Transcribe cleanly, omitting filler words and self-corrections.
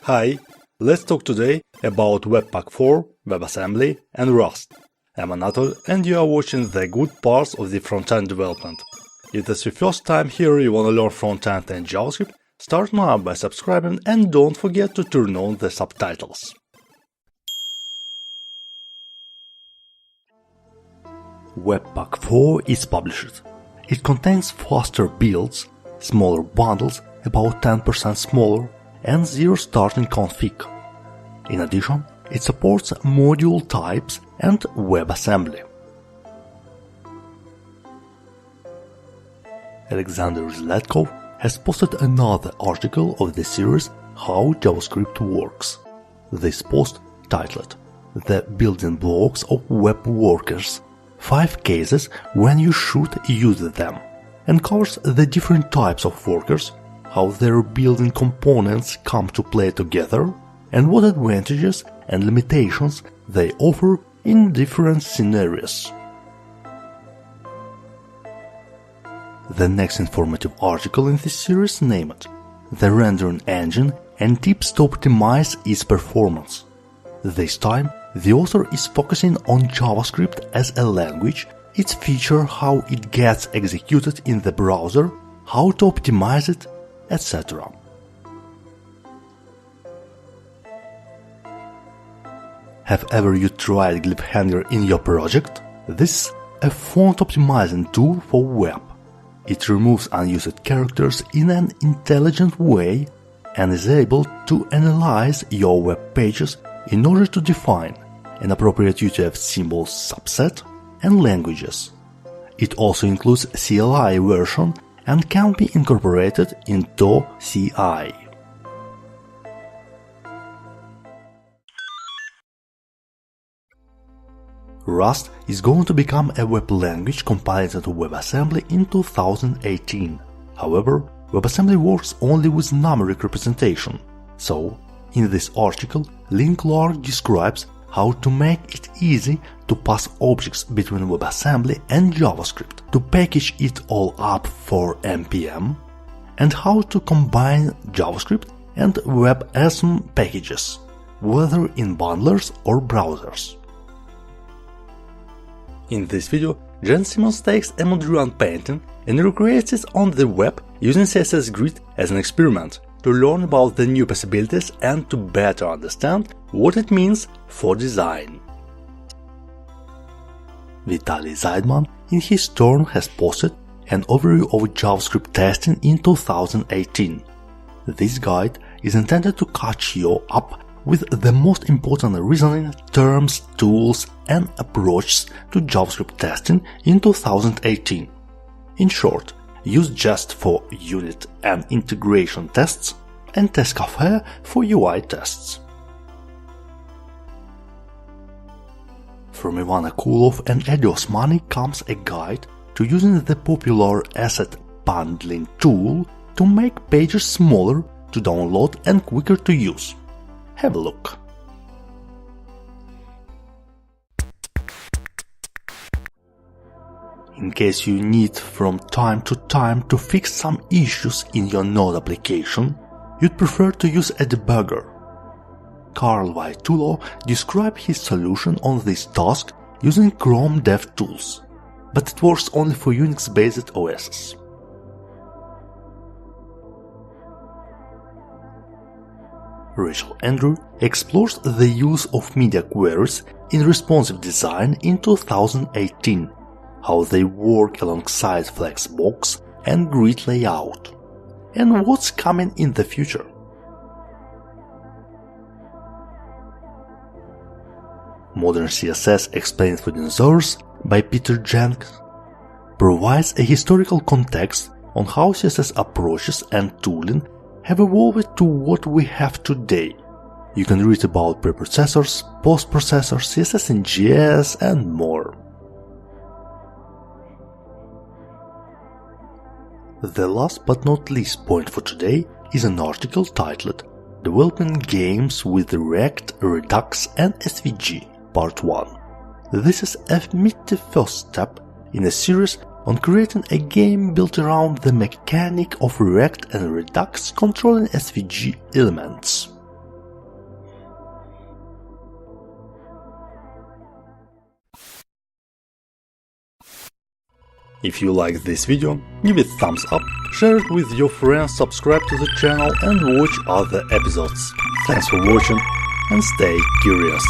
Hi, let's talk today about Webpack 4, WebAssembly and Rust. I'm Anatol and you are watching the good parts of the front-end development. If it's your first time here, you want to learn front-end and JavaScript, start now by subscribing and don't forget to turn on the subtitles. Webpack 4 is published. It contains faster builds, smaller bundles, about 10% smaller, and zero starting config. In addition, it supports module types and WebAssembly. Alexander Zlatkov has posted another article of the series How JavaScript Works. This post, titled The Building Blocks of Web Workers, 5 cases when you should use them, and covers the different types of workers, how their building components come to play together, and what advantages and limitations they offer in different scenarios. The next informative article in this series named The Rendering Engine and Tips to Optimize its Performance. This time, the author is focusing on JavaScript as a language, its feature, how it gets executed in the browser, how to optimize it, etc. Have ever you tried Cliffhanger in your project? This is a font optimizing tool for web. It removes unused characters in an intelligent way and is able to analyze your web pages in order to define an appropriate UTF symbols subset and languages. It also includes CLI version and can be incorporated into CI. Rust is going to become a web language compiled to WebAssembly in 2018. However, WebAssembly works only with numeric representation. So, in this article, Lynn Clark describes how to make it easy to pass objects between WebAssembly and JavaScript, to package it all up for NPM, and how to combine JavaScript and WebAssembly packages, whether in bundlers or browsers. In this video, Jen Simmons takes a Modrian painting and recreates it on the web using CSS Grid as an experiment to learn about the new possibilities and to better understand what it means for design. Vitaly Zaidman, in his turn, has posted an overview of JavaScript testing in 2018. This guide is intended to catch you up with the most important reasoning, terms, tools, and approaches to JavaScript testing in 2018. In short, used just for unit and integration tests, and Test Cafe for UI tests. From Ivana Kulov and Eddie Osmani comes a guide to using the popular asset bundling tool to make pages smaller to download and quicker to use. Have a look. In case you need from time to time to fix some issues in your Node application, you'd prefer to use a debugger. Carl Wojtyła described his solution on this task using Chrome DevTools, but it works only for Unix-based OSs. Rachel Andrew explores the use of media queries in responsive design in 2018, how they work alongside Flexbox and grid layout, and what's coming in the future. Modern CSS Explained for Users by Peter Jenkins provides a historical context on how CSS approaches and tooling have evolved to what we have today. You can read about preprocessors, postprocessors, CSS in JS, and more. The last but not least point for today is an article titled Developing Games with React, Redux and SVG, Part 1. This is a mighty first step in a series on creating a game built around the mechanic of React and Redux controlling SVG elements. If you liked this video, give it thumbs up, share it with your friends, subscribe to the channel and watch other episodes. Thanks for watching and stay curious.